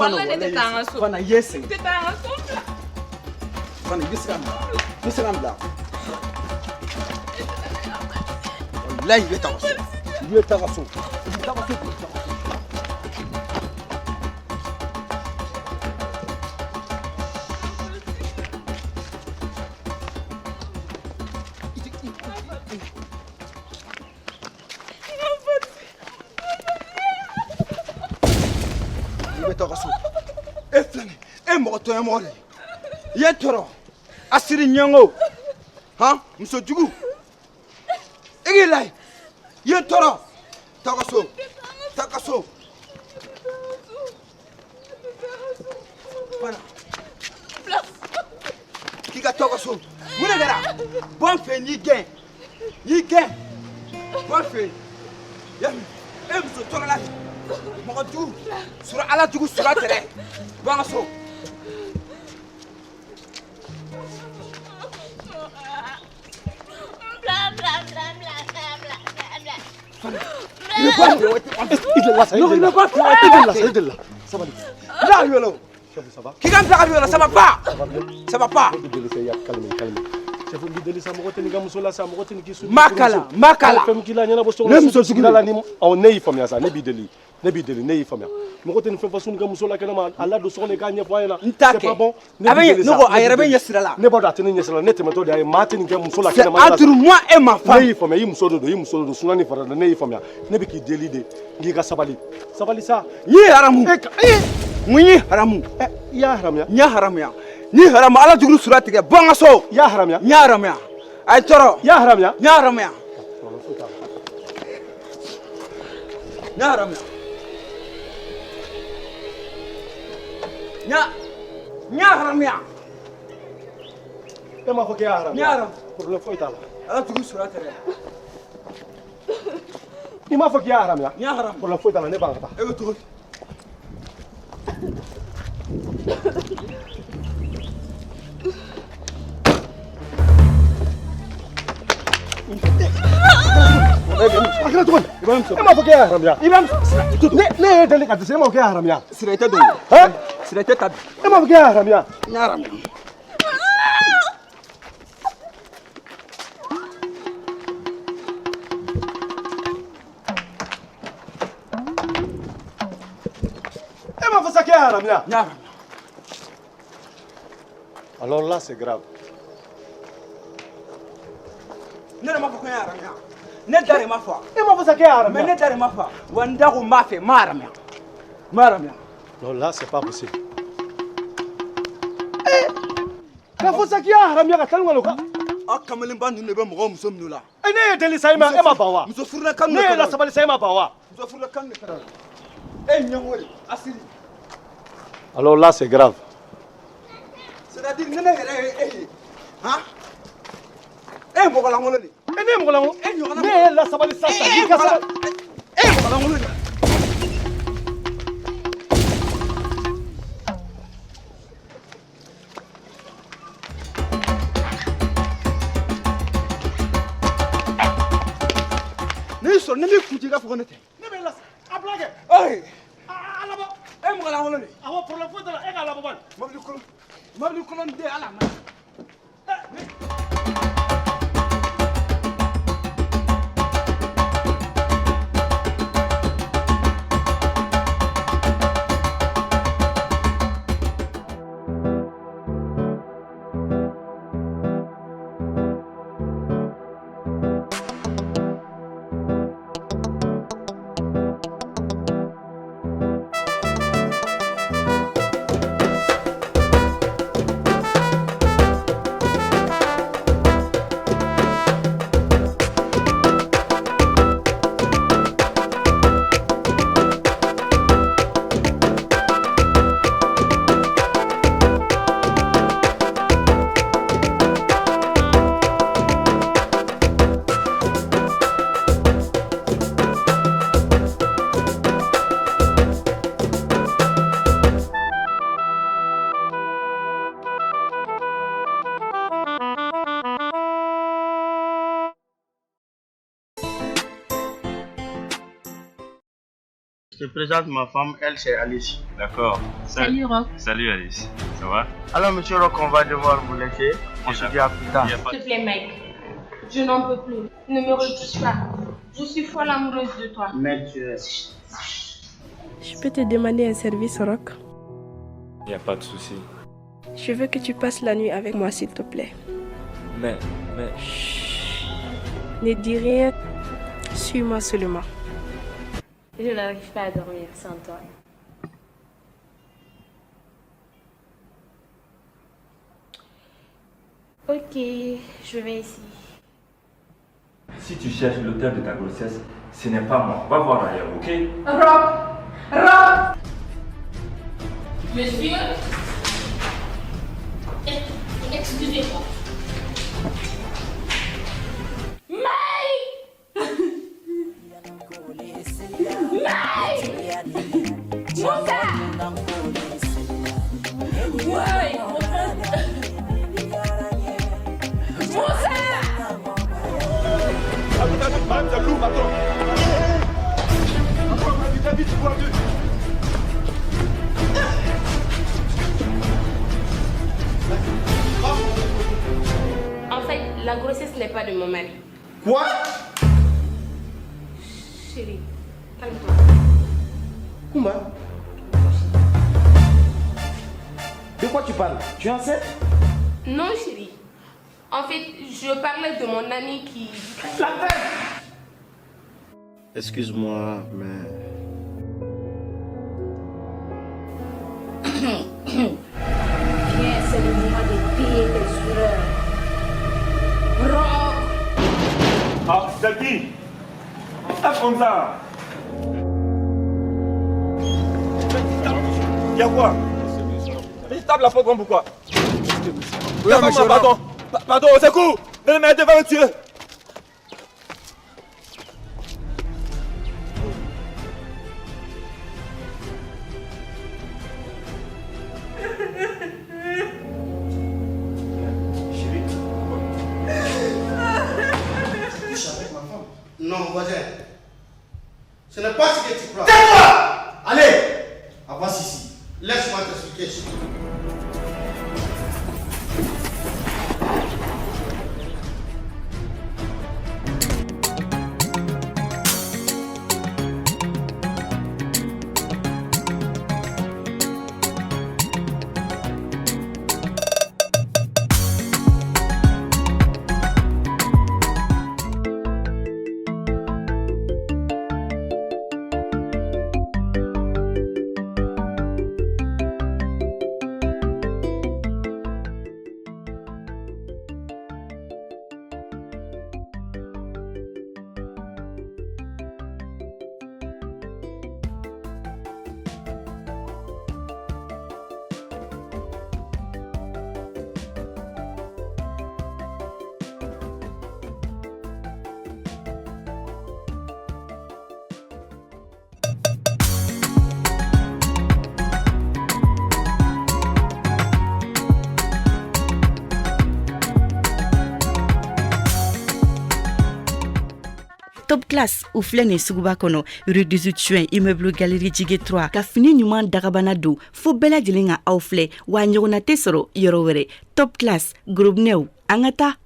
Wala ne tɛ taa an ka so. Fana ye segin. Tɛ taa an ka so. Fana i bɛ se ka bila. I bɛ se ka bila. Walayi i bɛ taa ka so. I bɛ taa ka so. I bɛ taa ka so. Ye tɔɔrɔ asiri ɲɛngo han muso jugu igi lai ye tɔɔrɔ ta ka so bana k'i ka taa ka so mun de kɛra bɔn fɛ n'i gɛn bɔn fɛ e muso tɔɔrɔ la mɔgɔ jugu sura ala jugu sura tɛrɛ bɔn ka so. Qui gagne la radio, ça va pas. Ça va pas. Makala. Ne muso sigila la ni on ne faamuya sa ne bi deli ne yi faamuya mɔgɔ tɛ nin fɛn fɔ sun ka muso la kɛnɛma a ladon sɔgɔnɔ k'a ɲɛfɔ a ɲɛna c'est pas bon ne ko a yɛrɛ bɛ ɲɛsira la ne b'a dɔn a tɛ ne ɲɛsira la ne tɛmɛtɔ de a ye maa tɛ nin kɛ muso la kɛnɛma c'est entre moi et ma femme ne y'i faamuya i muso de don sunan ni fara ne y'i faamuya ne bɛ k'i deli de n'i ka sabali sa n ye haramu mun ye haramu i y'a haramuya n y'a haramuya ni haramu ala jugu sura tigɛ bɔ n ka so i y'a haramuya n y'a haramuya a ye tɔɔrɔ i y'a haramuya n y'a haramuya n y'a haramuya n y'a haramuya e m'a fɔ k'e y'a haramuya n y'a haramu problème foyi t'a la ala jugu sura tigɛ i m'a fɔ k'i y'a haramuya n y'a haramu problème foyi t'a la ne b'a ka taa e bɛ cogo di e m'a fɔ k'e y'a haramuya ne ye deli ka dɛsɛ e m'a fɔ k'e y'a haramuya sira i tɛ don sira i tɛ ta bi e m'a fɔ k'e y'a haramuya n y'a haramuya e m'a fɔ sa k'e y'a haramuya n y'a haramuya alors là c'est grave ne yɛrɛ m'a fɔ ko n y'a haramuya ne da de ma fa e m'a fɔ sa k'e y'a haramuya mais ne da de ma fa wa n da ko n b'a fɛ n m'a haramuya n m'a haramuya non là c'est pas possible k'a fɔ sa k'i y'a haramuya ka taa nin kɔnɔ quoi aw kamalenba ninnu de bɛ mɔgɔw muso minnu la ne ye deli sa e ma ban wa muso furula kanu ne ye lasabali sa e ma ban wa muso furula kanu de kɛra e ɲɛngo de asiri alors là c'est grave c'est-à-dire ne yɛrɛ ye e ye han e ye mɔgɔ lankolon de ne ye mɔgɔ lankolon e ɲɔgɔnna ne ye lasabali sa i ka sabali e ye mɔgɔ lankolon de ne sɔrɔ ne b'i kun ci i ka fɔ ko ne tɛ ne bɛ las a bila kɛ a labɔ e ye mɔgɔ lankolon de awɔ problème foyi t'a la e k'a labɔ bani mobili kolon den ala ma te présente ma femme, elle c'est Alice. D'accord. Salut Rock. Salut Alice. Ça va? Alors monsieur Rock, on va devoir vous laisser. On se dit à plus tard. S'il te plaît mec, je n'en peux plus. Ne me retouche pas. Je suis folle amoureuse de toi. Mais tu es... Je peux te demander un service, Rock? Il n'y a pas de souci. Je veux que tu passes la nuit avec moi, s'il te plaît. Mais... Chut. Ne dis rien. Suis-moi seulement. Je n'arrive pas à dormir sans toi. Ok, je vais ici. Si tu cherches l'auteur de ta grossesse, ce n'est pas moi. Va voir ailleurs, ok? Rock. Monsieur, excusez-moi. En fait, la grossesse n'est pas de mon mari. Quoi? Chérie, calme-toi. Kumba? De quoi tu parles? Tu es enceinte? Non, chérie. En fait, je parlais de mon ami qui... La tête! Excuse-moi, mais... Viens, c'est le moment de payer tes fureurs. Rock! Ah, c'est qui? Tape comme ça. Y'a quoi? Il tape la porte comme pourquoi? Oui, monsieur, pardon. Pardon, au secours! Venez m'aider, va me tuer! Non, voisin. Ce n'est pas ce que tu crois. Tais-toi! Allez! Avance ici. Laisse-moi t'expliquer. Top Class ou filɛ suguba kɔnɔ rue 18 juin immeuble galerie Jige 3 ka fini ɲuman dagabana don fo bɛɛ lajɛlen ka aw filɛ wa ɲɔgɔnna tɛ sɔrɔ yɔrɔ wɛrɛ. Top Class groupe new an ka taa.